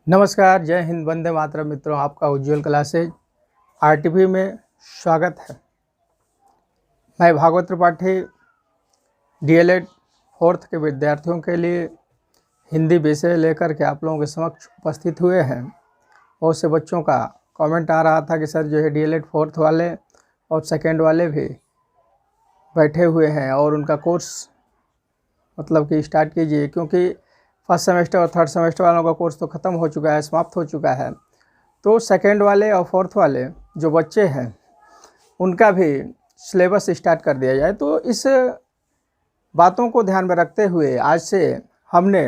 नमस्कार, जय हिंद, वंदे मातरम। मित्रों, आपका उज्ज्वल क्लासेज आरटीवी में स्वागत है। मैं भागवत त्रिपाठी डीएलएड फोर्थ के विद्यार्थियों के लिए हिंदी विषय लेकर के आप लोगों के समक्ष उपस्थित हुए हैं। बहुत से बच्चों का कमेंट आ रहा था कि सर जो है डीएलएड फोर्थ वाले और सेकेंड वाले भी बैठे हुए हैं और उनका कोर्स मतलब कि स्टार्ट कीजिए, क्योंकि फर्स्ट सेमेस्टर और थर्ड सेमेस्टर वालों का कोर्स तो ख़त्म हो चुका है, समाप्त हो चुका है। तो सेकेंड वाले और फोर्थ वाले जो बच्चे हैं उनका भी सिलेबस स्टार्ट कर दिया जाए। तो इस बातों को ध्यान में रखते हुए आज से हमने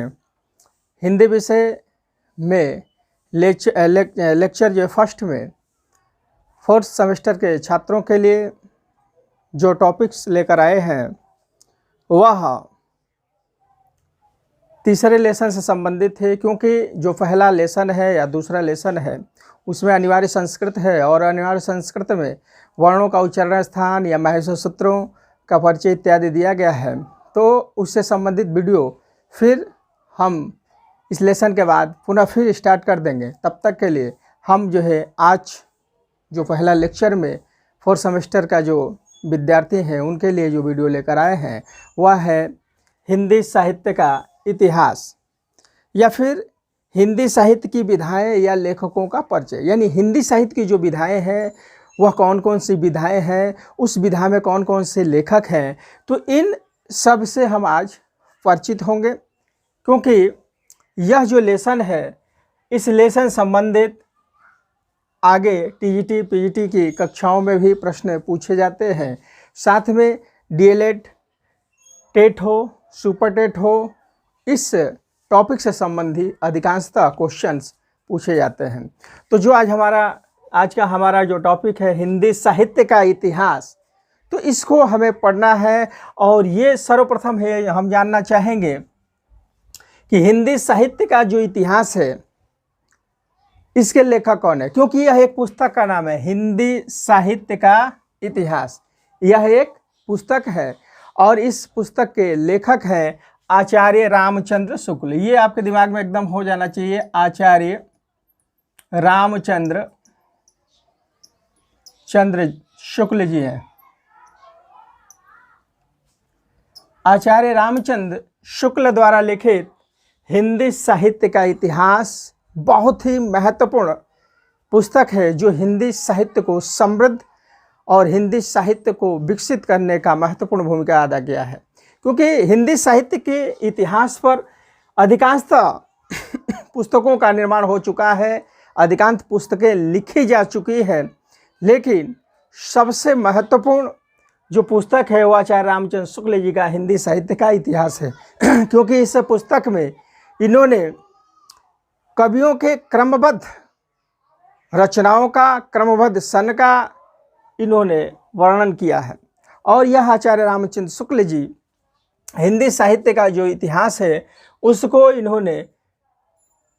हिंदी विषय में लेक्चर जो फर्स्ट में फोर्थ सेमेस्टर के छात्रों के लिए जो टॉपिक्स लेकर आए हैं वह तीसरे लेसन से संबंधित है, क्योंकि जो पहला लेसन है या दूसरा लेसन है उसमें अनिवार्य संस्कृत है और अनिवार्य संस्कृत में वर्णों का उच्चारण स्थान या महर्षि सूत्रों का परिचय इत्यादि दिया गया है। तो उससे संबंधित वीडियो फिर हम इस लेसन के बाद पुनः फिर स्टार्ट कर देंगे। तब तक के लिए हम जो है आज जो पहला लेक्चर में फोर्थ सेमेस्टर का जो विद्यार्थी हैं उनके लिए जो वीडियो लेकर आए हैं वह है हिंदी साहित्य का इतिहास या फिर हिंदी साहित्य की विधाएं या लेखकों का परिचय। यानी हिंदी साहित्य की जो विधाएं हैं वह कौन कौन सी विधाएं हैं, उस विधा में कौन कौन से लेखक हैं, तो इन सब से हम आज परिचित होंगे। क्योंकि यह जो लेसन है इस लेसन संबंधित आगे टीजीटी पीजीटी की कक्षाओं में भी प्रश्न पूछे जाते हैं। साथ में डीएलएड टेट हो, सुपर टेट हो, इस टॉपिक से संबंधी अधिकांशतः क्वेश्चंस पूछे जाते हैं। तो जो आज का हमारा जो टॉपिक है हिंदी साहित्य का इतिहास, तो इसको हमें पढ़ना है। और ये सर्वप्रथम है हम जानना चाहेंगे कि हिंदी साहित्य का जो इतिहास है इसके लेखक कौन है, क्योंकि यह एक पुस्तक का नाम है हिंदी साहित्य का इतिहास। यह एक पुस्तक है और इस पुस्तक के लेखक हैं आचार्य रामचंद्र शुक्ल। ये आपके दिमाग में एकदम हो जाना चाहिए, आचार्य रामचंद्र शुक्ल जी हैं। आचार्य रामचंद्र शुक्ल द्वारा लिखित हिंदी साहित्य का इतिहास बहुत ही महत्वपूर्ण पुस्तक है, जो हिंदी साहित्य को समृद्ध और हिंदी साहित्य को विकसित करने का महत्वपूर्ण भूमिका अदा किया है। क्योंकि हिंदी साहित्य के इतिहास पर अधिकांशतः पुस्तकों का निर्माण हो चुका है, अधिकांश पुस्तकें लिखी जा चुकी हैं, लेकिन सबसे महत्वपूर्ण जो पुस्तक है वो आचार्य रामचंद्र शुक्ल जी का हिंदी साहित्य का इतिहास है। क्योंकि इस पुस्तक में इन्होंने कवियों के क्रमबद्ध रचनाओं का, क्रमबद्ध सन का इन्होंने वर्णन किया है। और यह आचार्य रामचंद्र शुक्ल जी हिंदी साहित्य का जो इतिहास है उसको इन्होंने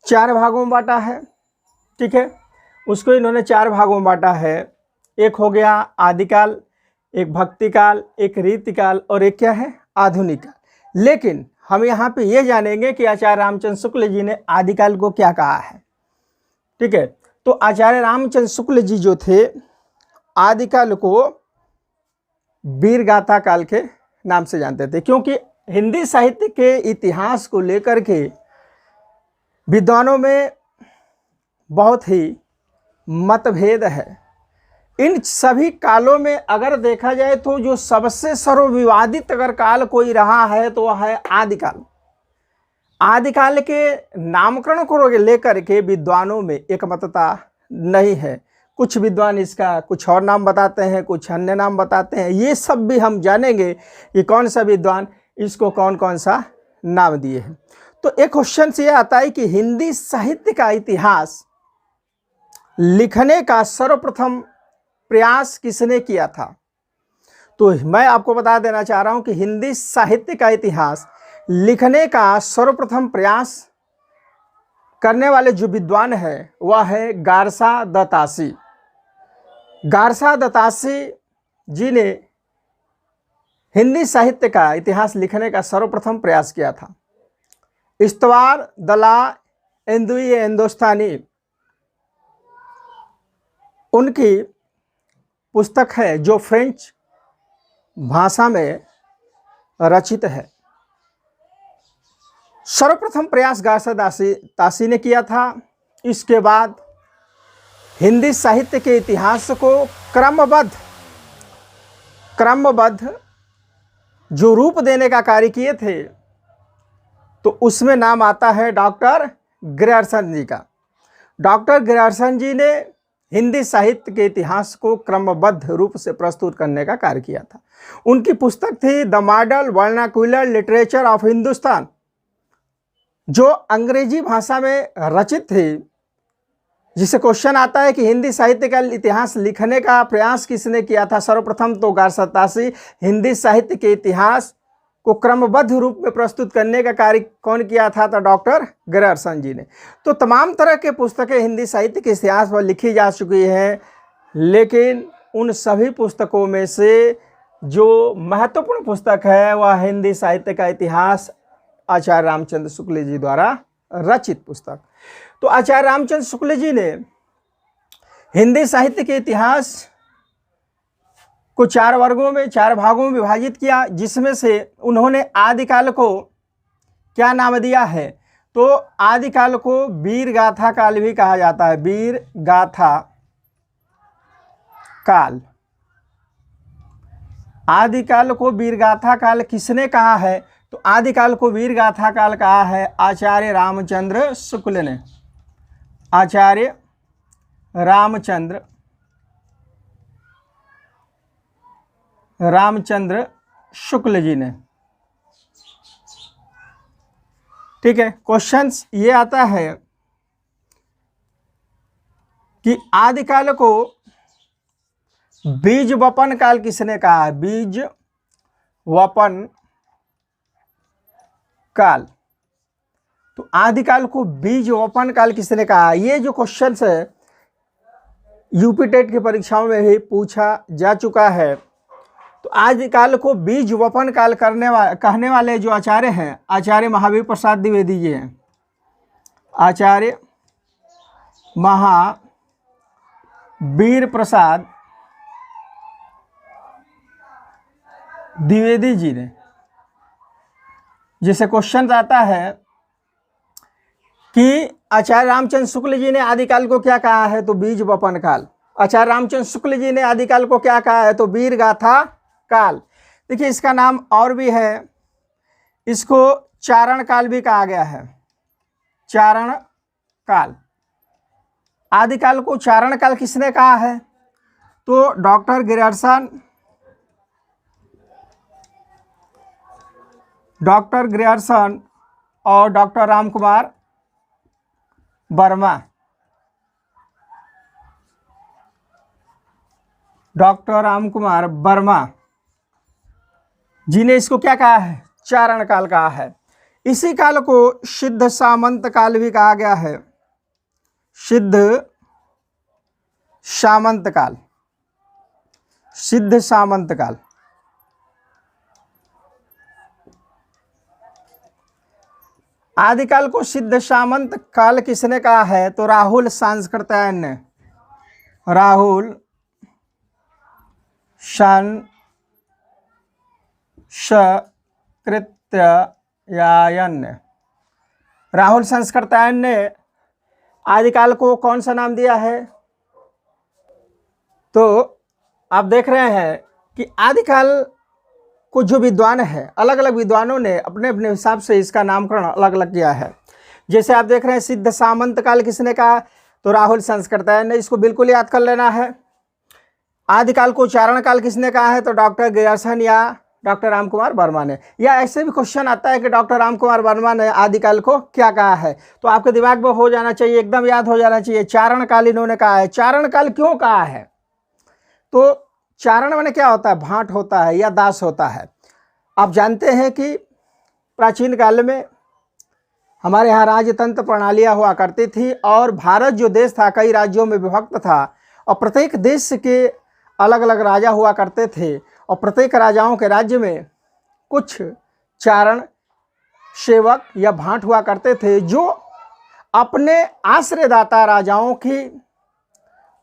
4 भागों में बांटा है। ठीक है, उसको इन्होंने 4 भागों में बांटा है। एक हो गया आदिकाल, एक भक्तिकाल, एक रीतिकाल और एक क्या है आधुनिक काल। लेकिन हम यहाँ पे ये जानेंगे कि आचार्य रामचंद्र शुक्ल जी ने आदिकाल को क्या कहा है। ठीक है, तो आचार्य रामचंद्र शुक्ल जी जो थे आदिकाल को वीर गाथा काल के नाम से जानते थे, क्योंकि हिंदी साहित्य के इतिहास को लेकर के विद्वानों में बहुत ही मतभेद है। इन सभी कालों में अगर देखा जाए तो जो सबसे सर्वविवादित अगर काल कोई रहा है तो वह है आदिकाल। आदिकाल के नामकरण को लेकर के विद्वानों में एकमतता नहीं है। कुछ विद्वान इसका कुछ और नाम बताते हैं, कुछ अन्य नाम बताते हैं। ये सब भी हम जानेंगे कि कौन सा विद्वान इसको कौन कौन सा नाम दिए हैं। तो एक क्वेश्चन ये आता है कि हिंदी साहित्य का इतिहास लिखने का सर्वप्रथम प्रयास किसने किया था। तो मैं आपको बता देना चाह रहा हूं कि हिंदी साहित्य का इतिहास लिखने का सर्वप्रथम प्रयास करने वाले जो विद्वान है वह है गारसा दत्तासी। गारसा दत्तासी जी ने हिंदी साहित्य का इतिहास लिखने का सर्वप्रथम प्रयास किया था। इस्तवार दला हिंदुई या हिंदुस्तानी, उनकी पुस्तक है जो फ्रेंच भाषा में रचित है। सर्वप्रथम प्रयास घासीदास तासी ने किया था। इसके बाद हिंदी साहित्य के इतिहास को क्रमबद्ध जो रूप देने का कार्य किए थे, तो उसमें नाम आता है डॉक्टर ग्रियर्सन जी का। डॉक्टर ग्रियर्सन जी ने हिंदी साहित्य के इतिहास को क्रमबद्ध रूप से प्रस्तुत करने का कार्य किया था। उनकी पुस्तक थी the model vernacular literature of Hindustan, जो अंग्रेजी भाषा में रचित थी। जिससे क्वेश्चन आता है कि हिंदी साहित्य का इतिहास लिखने का प्रयास किसने किया था? सर्वप्रथम तो घासीदास। हिंदी साहित्य के इतिहास को क्रमबद्ध रूप में प्रस्तुत करने का कार्य कौन किया था? तो डॉक्टर ग्रियर्सन जी ने। तो तमाम तरह के पुस्तकें हिंदी साहित्य के इतिहास पर लिखी जा चुकी हैं, लेकिन उन सभी पुस्तकों में से जो महत्वपूर्ण पुस्तक है वह हिंदी साहित्य का इतिहास, आचार्य रामचंद्र शुक्ल जी द्वारा रचित पुस्तक। तो आचार्य रामचंद्र शुक्ल जी ने हिंदी साहित्य के इतिहास को 4 वर्गों में, 4 भागों में विभाजित किया, जिसमें से उन्होंने आदिकाल को क्या नाम दिया है? तो आदिकाल को वीर गाथा काल भी कहा जाता है। वीर गाथा काल, आदिकाल को वीर गाथा काल किसने कहा है? तो आदिकाल को वीर गाथा काल कहा है आचार्य रामचंद्र शुक्ल ने। आचार्य रामचंद्र शुक्ल जी ने। ठीक है, क्वेश्चंस ये आता है कि आदिकाल को बीज वपन काल किसने कहा है? बीज वपन काल, तो आदिकाल को बीज वपन काल किसने कहा? ये जो क्वेश्चन है यूपी टेट की परीक्षाओं में भी पूछा जा चुका है। तो आदिकाल को बीज वपन काल कहने वाले जो आचार्य हैं, आचार्य महावीर प्रसाद द्विवेदी जी हैं। आचार्य महावीर प्रसाद द्विवेदी जी ने। जिससे क्वेश्चन आता है कि आचार्य रामचंद्र शुक्ल जी ने आदिकाल को क्या कहा है? तो बीज वपन काल। आचार्य रामचंद्र शुक्ल जी ने आदिकाल को क्या कहा है? तो वीर गाथा काल। देखिए, इसका नाम और भी है, इसको चारण काल भी कहा गया है। चारण काल, आदिकाल को चारण काल किसने कहा है? तो डॉक्टर ग्रियर्सन और डॉक्टर रामकुमार वर्मा। डॉक्टर रामकुमार वर्मा जी ने इसको क्या कहा है? चारण काल कहा है। इसी काल को सिद्ध सामंत काल भी कहा गया है। सिद्ध सामंत काल, सिद्ध सामंत काल। आदिकाल को सिद्ध सामंत काल किसने कहा है? तो राहुल सांस्कृत्यायन ने। राहुल सांस्कृत्यायन ने। राहुल सांस्कृत्यायन ने आदिकाल को कौन सा नाम दिया है? तो आप देख रहे हैं कि आदिकाल को जो विद्वान है, अलग अलग विद्वानों ने अपने अपने हिसाब से इसका नामकरण अलग अलग किया है। जैसे आप देख रहे हैं सिद्ध सामंत काल किसने कहा? तो राहुल सांस्कृत्यायन ने। इसको बिल्कुल याद कर लेना है। आदिकाल को चारण काल किसने कहा है? तो डॉक्टर ग्रियर्सन या डॉक्टर रामकुमार वर्मा ने। या ऐसे भी क्वेश्चन आता है कि डॉक्टर रामकुमार वर्मा ने आदिकाल को क्या कहा है? तो आपके दिमाग में हो जाना चाहिए, एकदम याद हो जाना चाहिए, चारण काल इन्होंने कहा है। चारण काल क्यों कहा है? तो चारण माने क्या होता है? भाट होता है या दास होता है। आप जानते हैं कि प्राचीन काल में हमारे यहाँ राजतंत्र प्रणालियाँ हुआ करती थी, और भारत जो देश था कई राज्यों में विभक्त था, और प्रत्येक देश के अलग अलग राजा हुआ करते थे, और प्रत्येक राजाओं के राज्य में कुछ चारण सेवक या भाट हुआ करते थे, जो अपने आश्रयदाता राजाओं की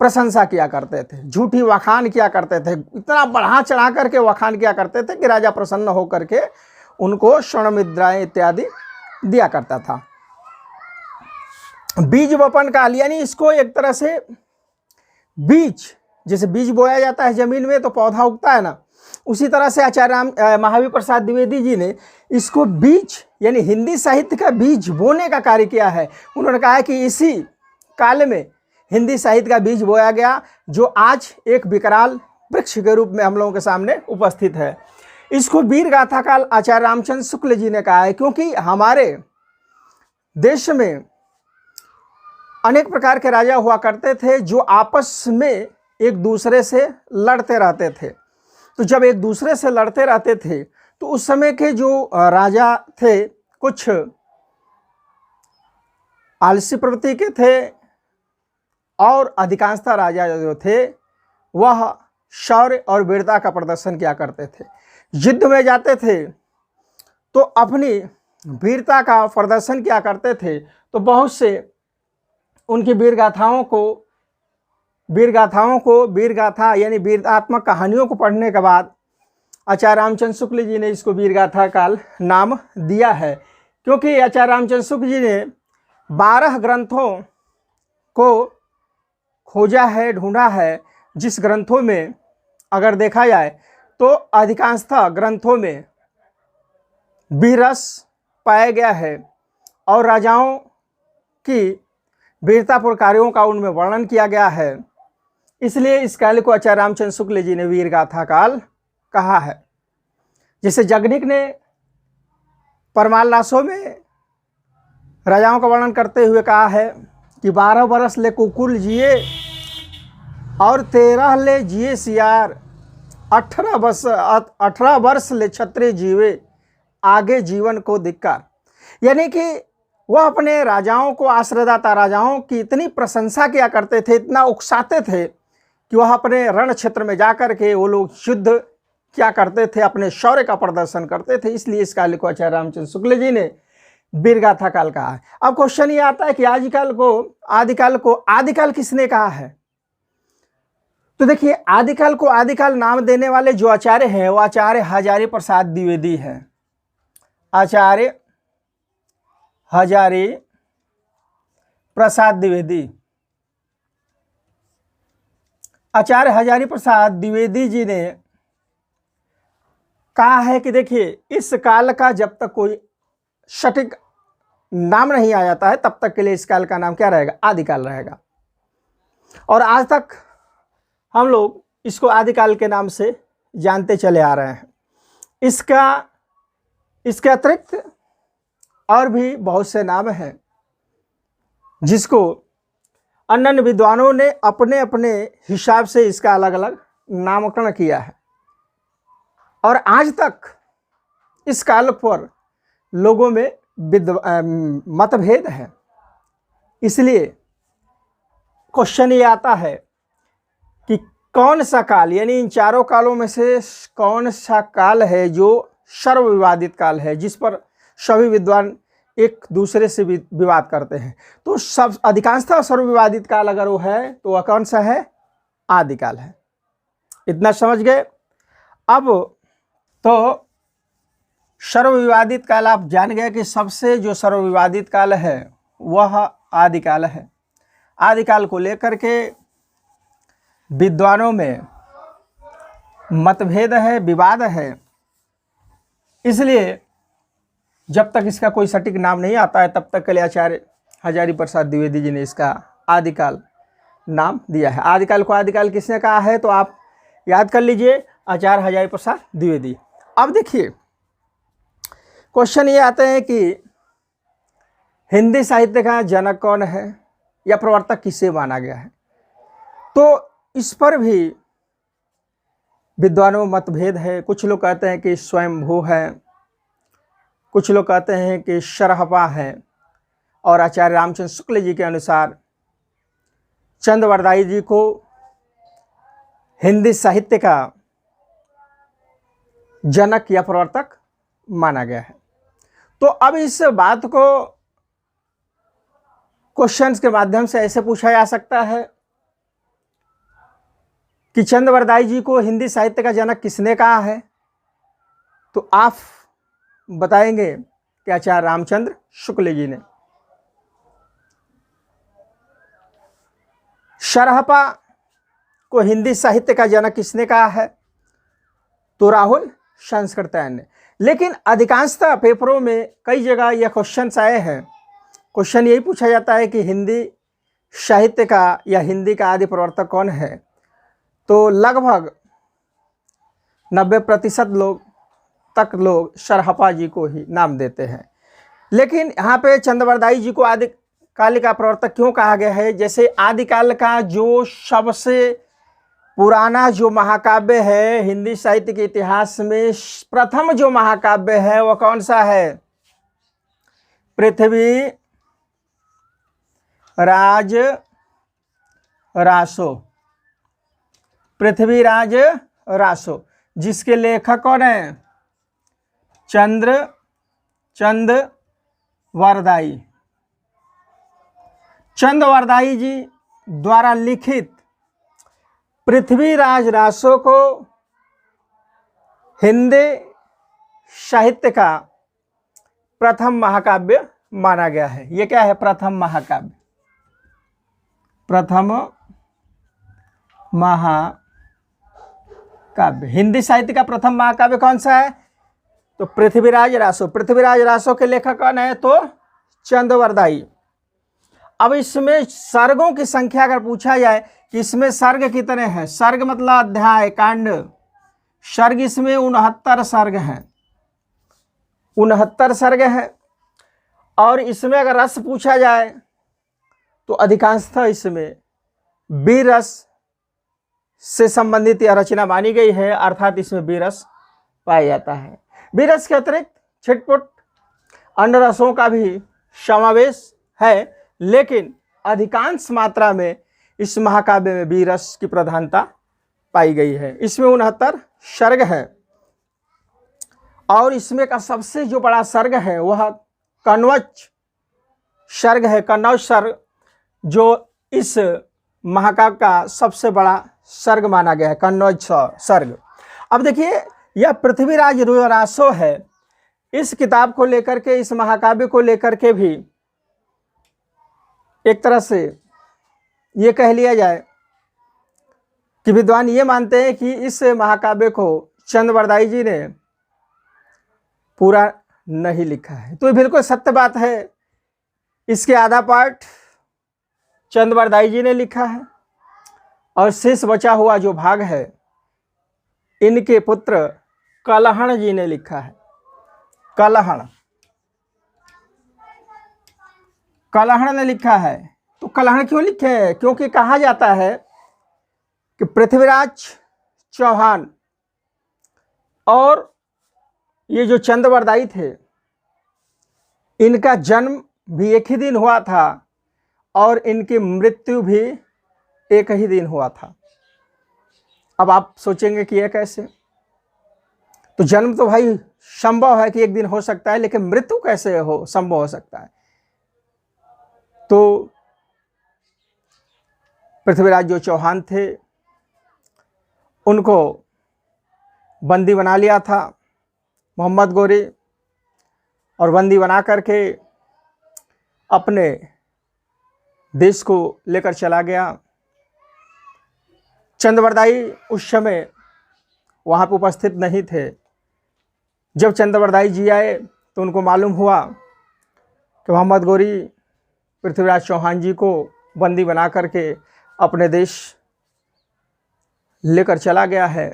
प्रशंसा किया करते थे, झूठी वखान किया करते थे, इतना बढ़ा चढ़ा करके वखान किया करते थे कि राजा प्रसन्न होकर के उनको स्वर्ण मुद्राएं इत्यादि दिया करता था। बीज वपन काल, यानी इसको एक तरह से बीज, जैसे बीज बोया जाता है जमीन में तो पौधा उगता है ना, उसी तरह से आचार्य महावीर प्रसाद द्विवेदी जी ने इसको बीज यानी हिंदी साहित्य का बीज बोने का कार्य किया है। उन्होंने कहा है कि इसी काल में हिंदी साहित्य का बीज बोया गया, जो आज एक विकराल वृक्ष के रूप में हम लोगों के सामने उपस्थित है। इसको वीर गाथा काल आचार्य रामचंद्र शुक्ल जी ने कहा है, क्योंकि हमारे देश में अनेक प्रकार के राजा हुआ करते थे जो आपस में एक दूसरे से लड़ते रहते थे। तो जब एक दूसरे से लड़ते रहते थे तो उस समय के जो राजा थे कुछ आलसी प्रवृत्ति के थे, और अधिकांशतः राजा जो थे वह शौर्य और वीरता का प्रदर्शन किया करते थे। युद्ध में जाते थे तो अपनी वीरता का प्रदर्शन किया करते थे। तो बहुत से उनकी वीर गाथा यानी वीरात्मक कहानियों को पढ़ने के बाद आचार्य रामचंद्र शुक्ल जी ने इसको वीर गाथा काल नाम दिया है, क्योंकि आचार्य रामचंद्र शुक्ल जी ने 12 ग्रंथों को खोजा है, ढूंढा है, जिस ग्रंथों में अगर देखा जाए तो अधिकांशतः ग्रंथों में वीररस पाया गया है और राजाओं की वीरतापूर्ण कार्यों का उनमें वर्णन किया गया है। इसलिए इस काल को आचार्य रामचंद्र शुक्ल जी ने वीर गाथा काल कहा है। जैसे जगनिक ने परमाल रासों में राजाओं का वर्णन करते हुए कहा है कि 12 बरस ले कुकुल जिए और 13 ले जिए सियार, 18 वर्ष ले क्षत्रिय जीवे, आगे जीवन को धिक्कार। यानी कि वह अपने राजाओं को, आश्रयदाता राजाओं की इतनी प्रशंसा किया करते थे, इतना उकसाते थे कि वह अपने रण क्षेत्र में जाकर के वो लोग युद्ध क्या करते थे, अपने शौर्य का प्रदर्शन करते थे। इसलिए इस काल को आचार्य रामचंद्र शुक्ल जी ने वीर गाथा काल कहा है। अब क्वेश्चन ये आता है कि आदिकाल किसने कहा है? तो देखिए, आदिकाल को आदिकाल नाम देने वाले जो आचार्य हैं वो आचार्य हजारी प्रसाद द्विवेदी हैं। आचार्य हजारी प्रसाद द्विवेदी, आचार्य हजारी प्रसाद द्विवेदी जी ने कहा है कि देखिए, इस काल का जब तक कोई सटीक नाम नहीं आ जाता है तब तक के लिए इस काल का नाम क्या रहेगा? आदिकाल रहेगा। और आज तक हम लोग इसको आदिकाल के नाम से जानते चले आ रहे हैं। इसके अतिरिक्त और भी बहुत से नाम हैं जिसको अन्य विद्वानों ने अपने अपने हिसाब से इसका अलग अलग नामकरण किया है। और आज तक इस काल पर लोगों में मतभेद है। इसलिए क्वेश्चन ये आता है कि कौन सा काल, यानी इन चारों कालों में से कौन सा काल है जो सर्वविवादित काल है, जिस पर सभी विद्वान एक दूसरे से विवाद करते हैं। तो सब अधिकांशतः सर्वविवादित काल अगर वो है तो वह कौन सा है? आदिकाल है। इतना समझ गए? अब तो सर्वविवादित काल आप जान गए कि सबसे जो सर्वविवादित काल है वह आदिकाल है। आदिकाल को लेकर के विद्वानों में मतभेद है, विवाद है। इसलिए जब तक इसका कोई सटीक नाम नहीं आता है तब तक के लिए आचार्य हजारी प्रसाद द्विवेदी जी ने इसका आदिकाल नाम दिया है। आदिकाल को आदिकाल किसने कहा है तो आप याद कर लीजिए, आचार्य हजारी प्रसाद द्विवेदी। अब देखिए, क्वेश्चन ये आते हैं कि हिंदी साहित्य का जनक कौन है या प्रवर्तक किसे माना गया है। तो इस पर भी विद्वानों में मतभेद है। कुछ लोग कहते हैं कि स्वयंभू है, कुछ लोग कहते हैं कि शरहपा है, और आचार्य रामचंद्र शुक्ल जी के अनुसार चंद्रवरदाई जी को हिंदी साहित्य का जनक या प्रवर्तक माना गया है। तो अब इस बात को क्वेश्चंस के माध्यम से ऐसे पूछा जा सकता है कि चंद्रवरदाई जी को हिंदी साहित्य का जनक किसने कहा है? तो आप बताएंगे कि आचार्य रामचंद्र शुक्ल जी ने। शरहपा को हिंदी साहित्य का जनक किसने कहा है? तो राहुल संस्कृतायन ने। लेकिन अधिकांशतः पेपरों में कई जगह यह क्वेश्चन आए हैं, क्वेश्चन यही पूछा जाता है कि हिंदी साहित्य का या हिंदी का आदि प्रवर्तक कौन है? तो लगभग 90% लोग शरहपा जी को ही नाम देते हैं। लेकिन यहाँ पे चंद्रवरदाई जी को आदिकाल का प्रवर्तक क्यों कहा गया है? जैसे आदिकाल का जो सबसे पुराना जो महाकाव्य है हिंदी साहित्य के इतिहास में, प्रथम जो महाकाव्य है वह कौन सा है? पृथ्वी राज रासो। पृथ्वीराज रासो, जिसके लेखक कौन है? चंद्रवरदाई। चंद्रवरदाई जी द्वारा लिखित पृथ्वीराज रासो को हिंदी साहित्य का प्रथम महाकाव्य माना गया है। ये क्या है? प्रथम महाकाव्य। प्रथम महाकाव्य हिंदी साहित्य का प्रथम महाकाव्य कौन सा है? तो पृथ्वीराज रासो। पृथ्वीराज रासो के लेखक कौन है? तो चंद्रवरदाई। अब इसमें सर्गों की संख्या अगर पूछा जाए कि इसमें सर्ग कितने हैं? सर्ग मतलब अध्याय, कांड। सर्ग इसमें 69 सर्ग हैं। 69 सर्ग हैं। और इसमें अगर रस पूछा जाए तो अधिकांशतः इसमें वीर रस से संबंधित यह रचना मानी गई है, अर्थात इसमें वीर रस पाया जाता है। वीर रस के अतिरिक्त छिटपुट अन्य रसों का भी समावेश है, लेकिन अधिकांश मात्रा में इस महाकाव्य में वीर रस की प्रधानता पाई गई है। इसमें 69 सर्ग है और इसमें का सबसे जो बड़ा सर्ग है वह कन्नौज सर्ग है। कन्नौज सर्ग जो इस महाकाव्य का सबसे बड़ा सर्ग माना गया है, कन्नौज सर्ग। अब देखिए, यह पृथ्वीराज रासो है। इस किताब को लेकर के, इस महाकाव्य को लेकर के भी एक तरह से ये कह लिया जाए कि विद्वान ये मानते हैं कि इस महाकाव्य को चंद्रवरदाई जी ने पूरा नहीं लिखा है। तो ये बिल्कुल सत्य बात है। इसके आधा पार्ट चंद्रवरदाई जी ने लिखा है और शेष बचा हुआ जो भाग है इनके पुत्र कलहण जी ने लिखा है। कलहण ने लिखा है। तो कलहण क्यों लिखे हैं? क्योंकि कहा जाता है कि पृथ्वीराज चौहान और ये जो चंद्रवरदाई थे, इनका जन्म भी एक ही दिन हुआ था और इनकी मृत्यु भी एक ही दिन हुआ था। अब आप सोचेंगे कि यह कैसे? तो जन्म तो भाई संभव है कि एक दिन हो सकता है, लेकिन मृत्यु कैसे संभव हो सकता है? तो पृथ्वीराज जो चौहान थे उनको बंदी बना लिया था मोहम्मद गोरी, और बंदी बना करके अपने देश को लेकर चला गया। चंद्रवरदाई उस समय वहाँ पर उपस्थित नहीं थे। जब चंद्रवरदाई जी आए तो उनको मालूम हुआ कि मोहम्मद गोरी पृथ्वीराज चौहान जी को बंदी बना करके अपने देश लेकर चला गया है।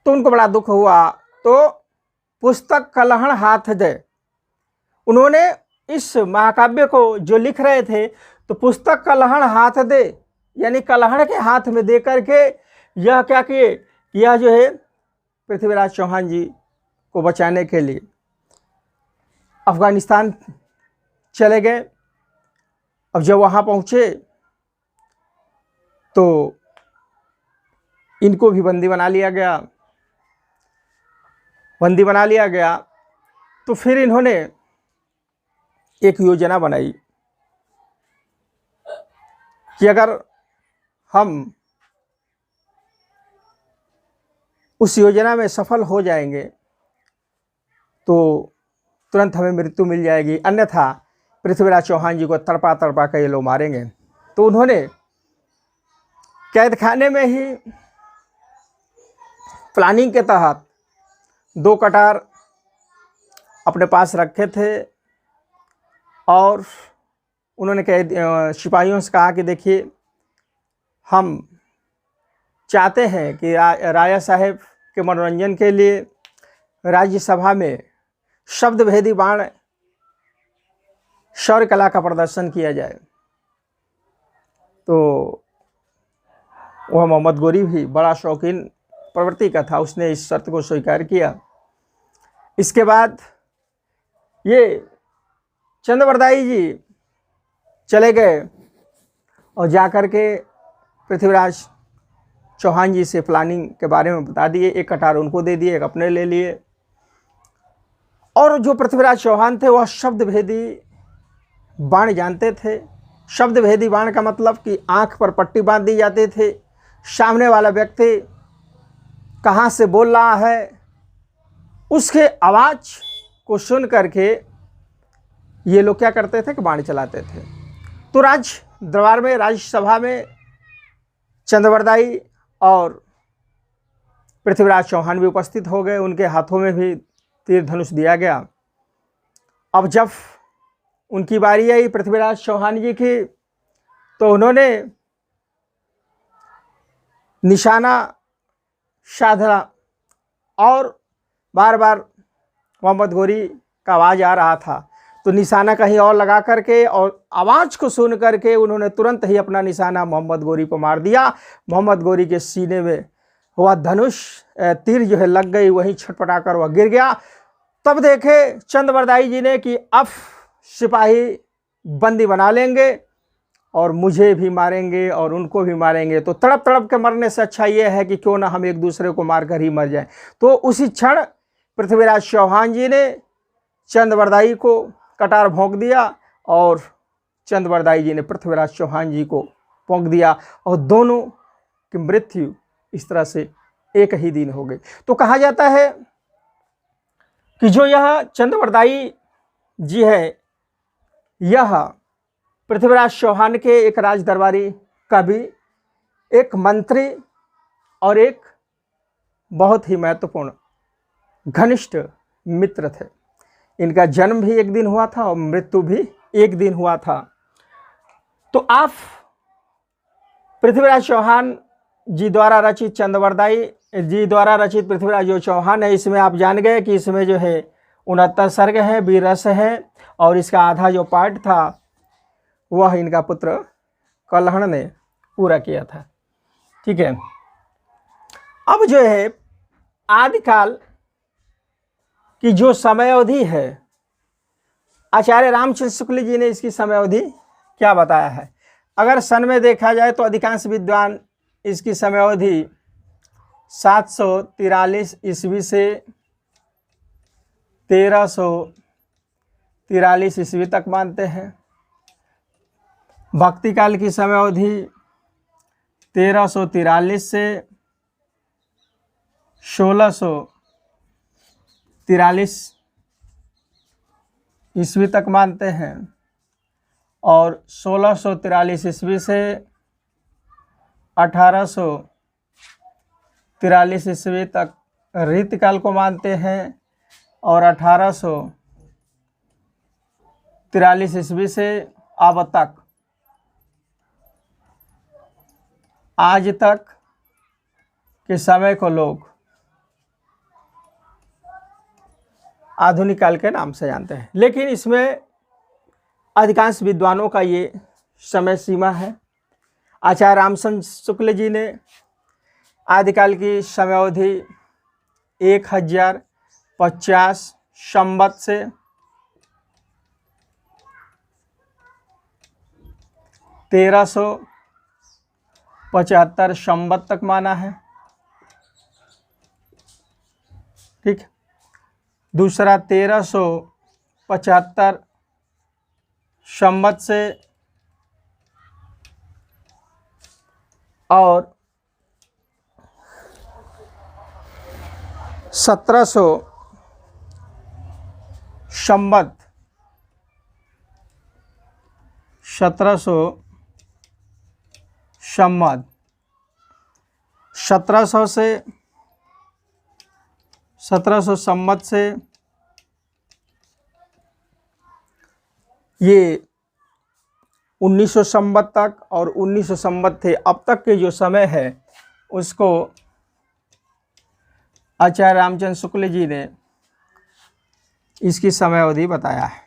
तो उनको बड़ा दुख हुआ। तो पुस्तक कलहण हाथ दे, उन्होंने इस महाकाव्य को जो लिख रहे थे तो पुस्तक कलहण हाथ दे, यानी कलहण के हाथ में दे करके यह क्या किए, यह जो है पृथ्वीराज चौहान जी को बचाने के लिए अफगानिस्तान चले गए। अब जब वहाँ पहुँचे तो इनको भी बंदी बना लिया गया। तो फिर इन्होंने एक योजना बनाई कि अगर हम उस योजना में सफल हो जाएंगे तो तुरंत हमें मृत्यु मिल जाएगी, अन्यथा पृथ्वीराज चौहान जी को तड़पा तड़पा कर ये लोग मारेंगे। तो उन्होंने कैद खाने में ही प्लानिंग के तहत 2 कटार अपने पास रखे थे और उन्होंने कैद सिपाहियों से कहा कि देखिए, हम चाहते हैं कि राजा साहेब के मनोरंजन के लिए राज्यसभा में शब्द भेदी बाण शौर्य कला का प्रदर्शन किया जाए। तो वह मोहम्मद गोरी भी बड़ा शौकीन प्रवृत्ति का था, उसने इस शर्त को स्वीकार किया। इसके बाद ये चंद्रवरदाई जी चले गए और जाकर के पृथ्वीराज चौहान जी से प्लानिंग के बारे में बता दिए। 1 कटार उनको दे दिए, 1 अपने ले लिए। और जो पृथ्वीराज चौहान थे वह शब्द भेदी बाण जानते थे। शब्द भेदी बाण का मतलब कि आंख पर पट्टी बांध दी जाती थी, सामने वाला व्यक्ति कहाँ से बोल रहा है उसके आवाज़ को सुन करके ये लोग क्या करते थे कि बाण चलाते थे। तो राज दरबार में, राज्यसभा में चंद्रवरदाई और पृथ्वीराज चौहान भी उपस्थित हो गए। उनके हाथों में भी तीर धनुष दिया गया। अब जब उनकी बारी आई पृथ्वीराज चौहान जी की, तो उन्होंने निशाना साधा और बार बार मोहम्मद गोरी का आवाज़ आ रहा था, तो निशाना कहीं और लगा करके और आवाज़ को सुन करके उन्होंने तुरंत ही अपना निशाना मोहम्मद गोरी पर मार दिया। मोहम्मद गोरी के सीने में वह धनुष तीर जो है लग गई, वहीं छटपटा कर वह गिर गया। तब देखे चंद्रवरदाई जी ने कि अब सिपाही बंदी बना लेंगे और मुझे भी मारेंगे और उनको भी मारेंगे, तो तड़प तड़प के मरने से अच्छा ये है कि क्यों ना हम एक दूसरे को मारकर ही मर जाएं। तो उसी क्षण पृथ्वीराज चौहान जी ने चंद्रवरदाई को कटार भोंक दिया और चंद्रवरदाई जी ने पृथ्वीराज चौहान जी को भोंक दिया और दोनों की मृत्यु इस तरह से एक ही दिन हो गई। तो कहा जाता है कि जो यह चंद्रवरदाई जी है, यह पृथ्वीराज चौहान के एक राज दरबारी कवि, एक मंत्री और एक बहुत ही महत्वपूर्ण घनिष्ठ मित्र थे। इनका जन्म भी एक दिन हुआ था और मृत्यु भी एक दिन हुआ था। तो आप पृथ्वीराज चौहान जी द्वारा रचित चंद्रवरदाई जी द्वारा रचित पृथ्वीराज जो चौहान है, इसमें आप जान गए कि इसमें जो है 69 सर्ग है, 20 रस है और इसका आधा जो पार्ट था वह इनका पुत्र कल्हण ने पूरा किया था। ठीक है। अब जो है आदिकाल की जो समय अवधि है, आचार्य रामचंद्र शुक्ल जी ने इसकी समय अवधि क्या बताया है। अगर सन में देखा जाए तो अधिकांश विद्वान इसकी समय अवधि 743 ईस्वी से 1343 ईस्वी तक मानते हैं। भक्ति काल की समय अवधि 1343 से 1643 ईस्वी तक मानते हैं और 1643 ईस्वी से 1843 ईस्वी तक ऋतकाल को मानते हैं और 1843 ईस्वी से अब तक आज तक के समय को लोग आधुनिक काल के नाम से जानते हैं। लेकिन इसमें अधिकांश विद्वानों का ये समय सीमा है। आचार्य रामचंद्र शुक्ल जी ने आदिकाल की समय अवधि 1050 संवत से 1375 संवत तक माना है। ठीक। दूसरा 1375 संवत से और 1700 संवत, 1700 संवत, 1700 से 1700 संवत से ये 1900 संवत तक, और 1900 संवत थे अब तक के जो समय है उसको आचार्य रामचंद्र शुक्ल जी ने इसकी समय अवधि बताया है,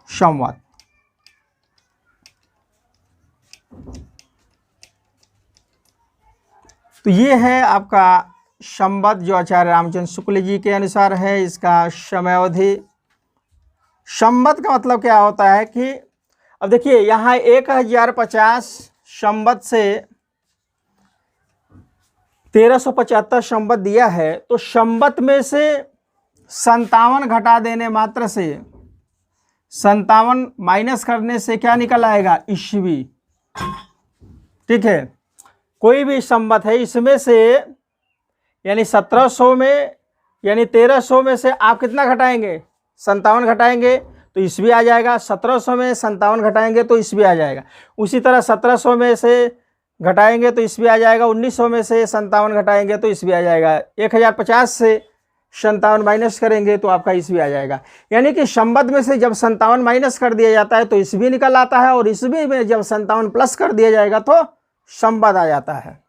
संवत। तो ये है आपका संवत जो आचार्य रामचंद्र शुक्ल जी के अनुसार है, इसका समय अवधि। संवत का मतलब क्या होता है कि अब देखिए यहाँ 1050 संवत से 1375 संवत दिया है, तो संवत में से 57 घटा देने मात्र से, 57 माइनस करने से क्या निकल आएगा? ईस्वी। ठीक है, कोई भी संवत है इसमें से यानी 1700 में यानी 1300 में से आप कितना घटाएंगे? 57 घटाएंगे तो ईस्वी आ जाएगा। 1700 में 57 घटाएंगे तो ईस्वी आ जाएगा। उसी तरह 1700 में से घटाएंगे तो ईस्वी आ जाएगा। 1900 में से 57 घटाएंगे तो ईस्वी आ जाएगा। 1050 से 57 माइनस करेंगे तो आपका ईस्वी आ जाएगा। यानी कि संवत में से जब 57 माइनस कर दिया जाता है तो ईस्वी निकल आता है, और ईस्वी में जब 57 प्लस कर दिया जाएगा तो संवत आ जाता है।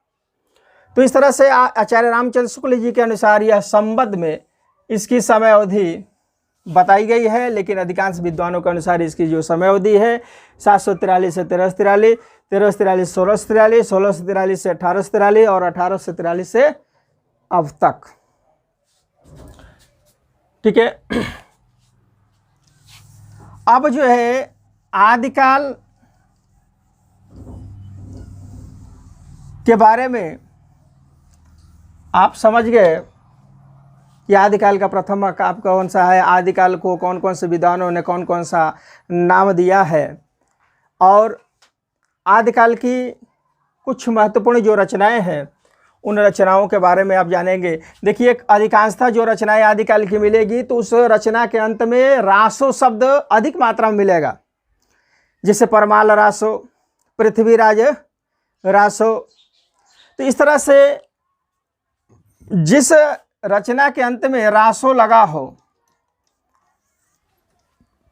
तो इस तरह से आचार्य रामचंद्र शुक्ल जी के अनुसार यह संवत में इसकी समय अवधि बताई गई है, लेकिन अधिकांश विद्वानों के अनुसार इसकी जो समय अवधि है 743 से 1343, 1343 1643, 1643 से 1843 और 1843 से अब तक। ठीक है, अब जो है आदिकाल के बारे में आप समझ गए कि आदिकाल का प्रथम काल कौन सा है, आदिकाल को कौन कौन से विद्वानों ने कौन कौन सा नाम दिया है, और आदिकाल की कुछ महत्वपूर्ण जो रचनाएं हैं उन रचनाओं के बारे में आप जानेंगे। देखिए, अधिकांशतः जो रचनाएं आदिकाल की मिलेगी तो उस रचना के अंत में रासो शब्द अधिक मात्रा में मिलेगा, जैसे परमाल रासो, पृथ्वीराज रासो। तो इस तरह से जिस रचना के अंत में रासो लगा हो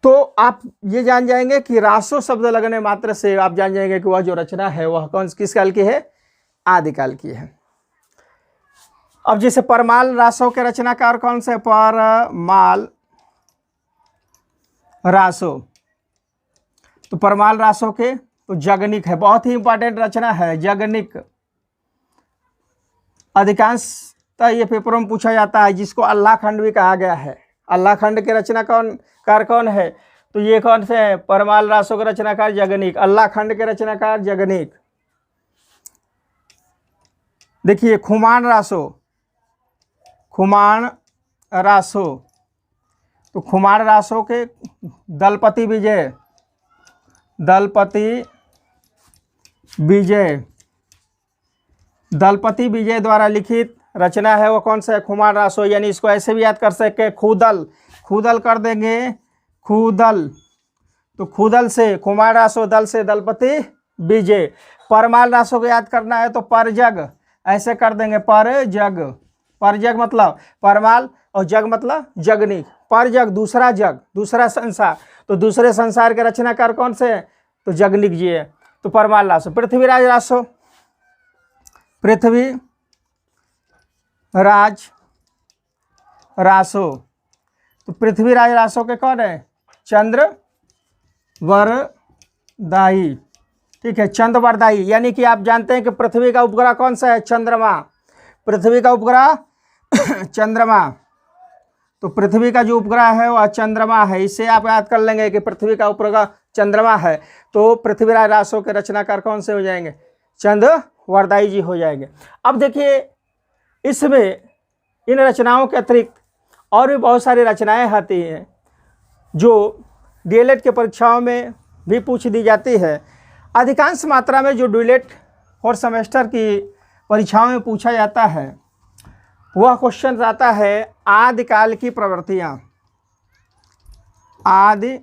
तो आप ये जान जाएंगे कि रासो शब्द लगने मात्र से आप जान जाएंगे कि वह जो रचना है वह किस काल की है? आदिकाल की है। अब जैसे परमाल रासो के रचनाकार कौन से? परमाल रासो। तो परमाल रासो के तो जगनिक है, बहुत ही इंपॉर्टेंट रचना है जगनिक। अधिकांशतः ये पेपरों में पूछा जाता है, जिसको अल्लाह खंड भी कहा गया है। अल्लाह खंड के रचनाकार कौन है? तो ये कौन से हैं? परमाल रासो के रचनाकार जगनिक, अल्लाह खंड के रचनाकार जगनिक। देखिए खुमान रासो, खुमान रासो, तो खुमान रासो के दलपति विजय, दलपति विजय, दलपति विजय द्वारा लिखित रचना है वो कौन सा है? खुमान रासो। यानी इसको ऐसे भी याद कर सकते, खुदल, खुदल कर देंगे, खुदल। तो खुदल से खुमान रासो, दल से दलपति विजय। परमाल रासो को याद करना है तो परजग ऐसे कर देंगे, परजग। परजग मतलब परमाल और जग मतलब जगनिक। परजग दूसरा जग, दूसरा संसार। तो दूसरे संसार के रचनाकार कौन से हैं? तो जगनिक जी है। तो परमाल रासो। पृथ्वीराज रासो, पृथ्वी राज रासो। तो पृथ्वीराज रासो के कौन है? चंद्रवरदायी। ठीक है, चंद्रवरदायी। यानी कि आप जानते हैं कि पृथ्वी का उपग्रह कौन सा है? चंद्रमा। पृथ्वी का उपग्रह चंद्रमा। तो पृथ्वी का जो उपग्रह है वह चंद्रमा है। इससे आप याद कर लेंगे कि पृथ्वी का उपग्रह चंद्रमा है। तो पृथ्वीराज रासो के रचनाकार कौन से हो जाएंगे? चंद्रवरदायी जी हो जाएंगे। अब देखिए, इसमें इन रचनाओं के अतिरिक्त और भी बहुत सारी रचनाएं आती हैं जो डीएलएड के परीक्षाओं में भी पूछ दी जाती है। अधिकांश मात्रा में जो डीएलएड और सेमेस्टर की परीक्षाओं में पूछा जाता है वह क्वेश्चन आता है आदिकाल की प्रवृत्तियाँ। आदिकाल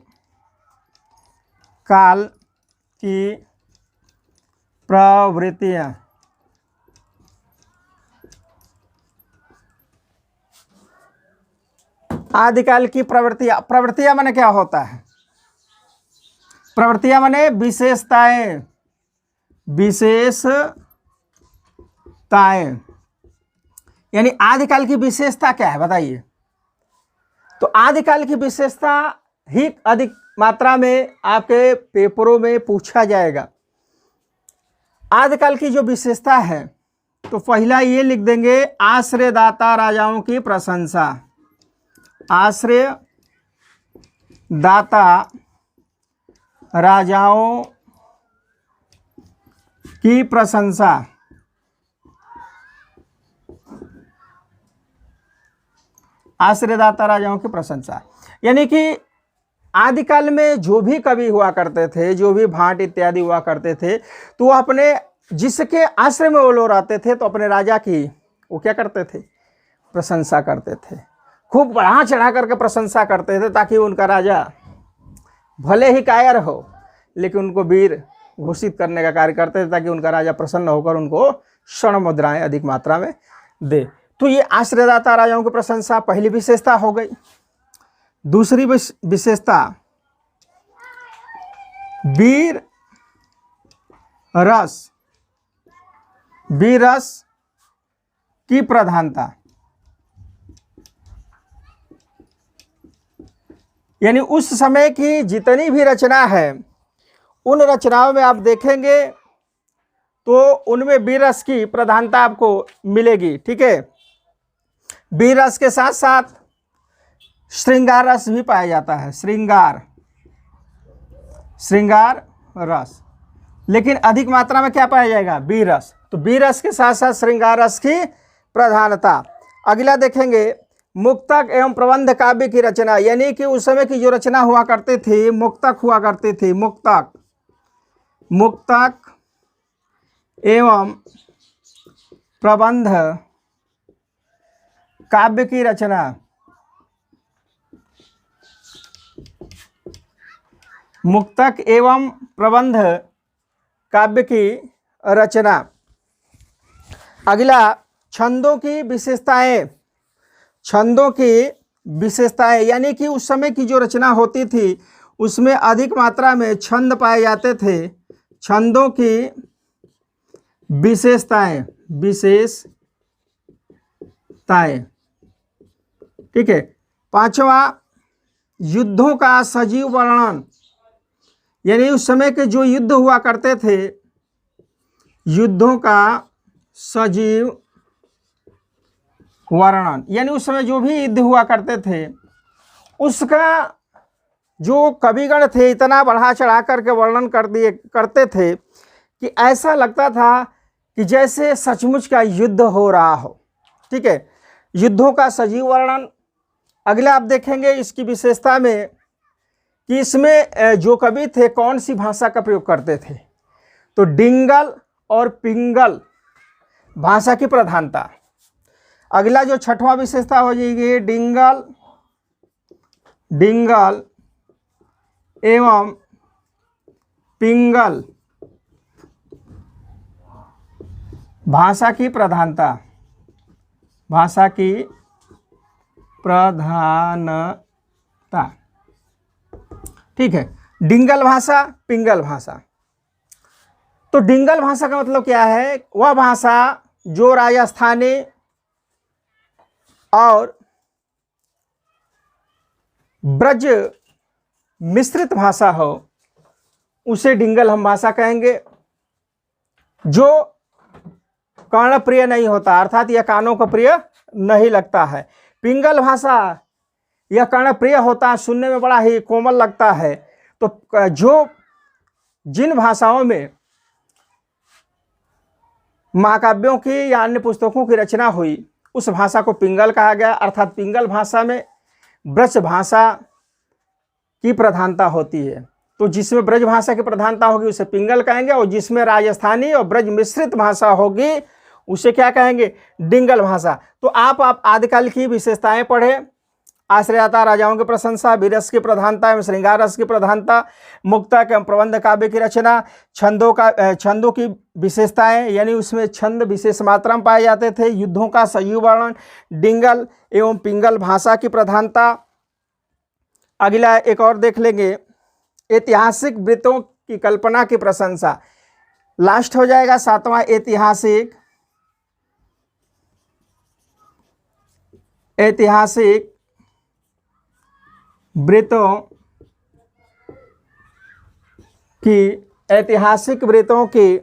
की प्रवृत्तियाँ। आदिकाल की प्रवृत्तियाँ। प्रवृत्तियाँ माने क्या होता है? प्रवृत्तियाँ माने विशेषताएं। विशेषताएं यानी आदिकाल की विशेषता क्या है बताइए? तो आदिकाल की विशेषता ही अधिक मात्रा में आपके पेपरों में पूछा जाएगा। आदिकाल की जो विशेषता है तो पहला ये लिख देंगे, आश्रयदाता राजाओं की प्रशंसा। आश्रयदाता राजाओं की प्रशंसा। आश्रयदाता राजाओं की प्रशंसा यानी कि आदिकाल में जो भी कवि हुआ करते थे, जो भी भाट इत्यादि हुआ करते थे, तो वो अपने जिसके आश्रय में वो लोग रहते थे तो अपने राजा की वो क्या करते थे? प्रशंसा करते थे। खूब बढ़ा चढ़ा करके प्रशंसा करते थे ताकि उनका राजा भले ही कायर हो लेकिन उनको वीर घोषित करने का कार्य करते थे ताकि उनका राजा प्रसन्न होकर उनको स्वर्ण मुद्राएं अधिक मात्रा में दे। तो ये आश्रयदाता राजाओं की प्रशंसा पहली विशेषता हो गई। दूसरी विशेषता वीर रस। वीर रस की प्रधानता यानी उस समय की जितनी भी रचना है उन रचनाओं में आप देखेंगे तो उनमें वीर रस की प्रधानता आपको मिलेगी। ठीक है, वीर रस के साथ साथ श्रृंगार रस भी पाया जाता है। श्रृंगार रस, लेकिन अधिक मात्रा में क्या पाया जाएगा? वीर रस। तो वीर रस के साथ साथ श्रृंगार रस की प्रधानता। अगला देखेंगे मुक्तक एवं प्रबंध काव्य की रचना यानी कि उस समय की जो रचना हुआ करती थी मुक्तक हुआ करती थी। मुक्तक एवं प्रबंध काव्य की रचना। मुक्तक एवं प्रबंध काव्य की रचना। अगला छंदों की विशेषताएं। छंदों की विशेषताएं यानी कि उस समय की जो रचना होती थी उसमें अधिक मात्रा में छंद पाए जाते थे। छंदों की विशेषताएं। ठीक है। पांचवा युद्धों का सजीव वर्णन यानी उस समय के जो युद्ध हुआ करते थे युद्धों का सजीव वर्णन यानी उस समय जो भी युद्ध हुआ करते थे उसका जो कविगण थे इतना बढ़ा चढ़ा करके वर्णन करते थे कि ऐसा लगता था कि जैसे सचमुच का युद्ध हो रहा हो। ठीक है, युद्धों का सजीव वर्णन। अगला आप देखेंगे इसकी विशेषता में कि इसमें जो कवि थे कौन सी भाषा का प्रयोग करते थे, तो डिंगल और पिंगल भाषा की प्रधानता। अगला जो छठवां विशेषता हो जाएगी डिंगल एवं पिंगल भाषा की प्रधानता। भाषा की प्रधानता। ठीक है, डिंगल भाषा, पिंगल भाषा। तो डिंगल भाषा का मतलब क्या है? वह भाषा जो राजस्थानी और ब्रज मिश्रित भाषा हो उसे डिंगल हम भाषा कहेंगे। जो कर्ण प्रिय नहीं होता अर्थात यह कानों को प्रिय नहीं लगता है। पिंगल भाषा यह कर्ण प्रिय होता है, सुनने में बड़ा ही कोमल लगता है। तो जो जिन भाषाओं में महाकाव्यों की या अन्य पुस्तकों की रचना हुई उस भाषा को पिंगल कहा गया। अर्थात पिंगल भाषा में ब्रज भाषा की प्रधानता होती है। तो जिसमें ब्रज भाषा की प्रधानता होगी उसे पिंगल कहेंगे, और जिसमें राजस्थानी और ब्रज मिश्रित भाषा होगी उसे क्या कहेंगे, डिंगल भाषा। तो आप आदिकाल की विशेषताएं पढ़े। आश्रयता राजाओं की प्रशंसा, वीरस की प्रधानता एवं श्रृंगार रस की प्रधानता, मुक्तक एवं प्रबंध काव्य की रचना, छंदों की विशेषताएं, यानी उसमें छंद विशेष मात्रा में पाए जाते थे, युद्धों का सयुग वर्णन, डिंगल एवं पिंगल भाषा की प्रधानता। अगला एक और देख लेंगे, ऐतिहासिक वृत्तों की कल्पना की प्रशंसा। लास्ट हो जाएगा 7वां, ऐतिहासिक वृत्तों की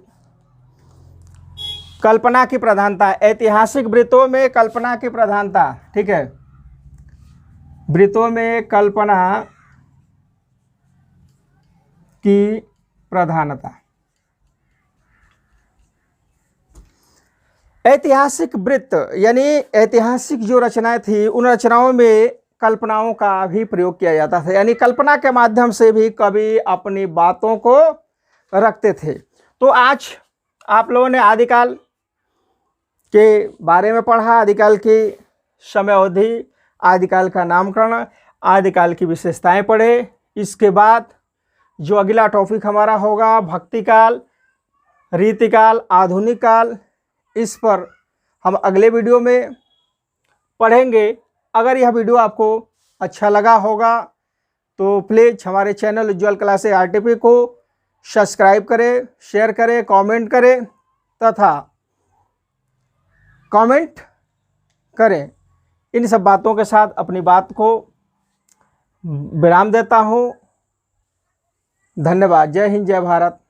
कल्पना की प्रधानता। ऐतिहासिक वृत्तों में कल्पना की प्रधानता, ठीक है, वृत्तों में कल्पना की प्रधानता। ऐतिहासिक वृत्त यानी ऐतिहासिक जो रचनाएं थी उन रचनाओं में कल्पनाओं का भी प्रयोग किया जाता था, यानी कल्पना के माध्यम से भी कवि अपनी बातों को रखते थे। तो आज आप लोगों ने आदिकाल के बारे में पढ़ा, आदिकाल की समय अवधि, आदिकाल का नामकरण, आदिकाल की विशेषताएं पढ़े। इसके बाद जो अगला टॉपिक हमारा होगा भक्ति काल, रीतिकाल, आधुनिक काल, इस पर हम अगले वीडियो में पढ़ेंगे। अगर यह वीडियो आपको अच्छा लगा होगा तो प्लीज़ हमारे चैनल उज्ज्वल क्लासेस RTP को सब्सक्राइब करें, शेयर करें, कमेंट करें तथा कमेंट करें। इन सब बातों के साथ अपनी बात को विराम देता हूँ। धन्यवाद। जय हिंद, जय भारत।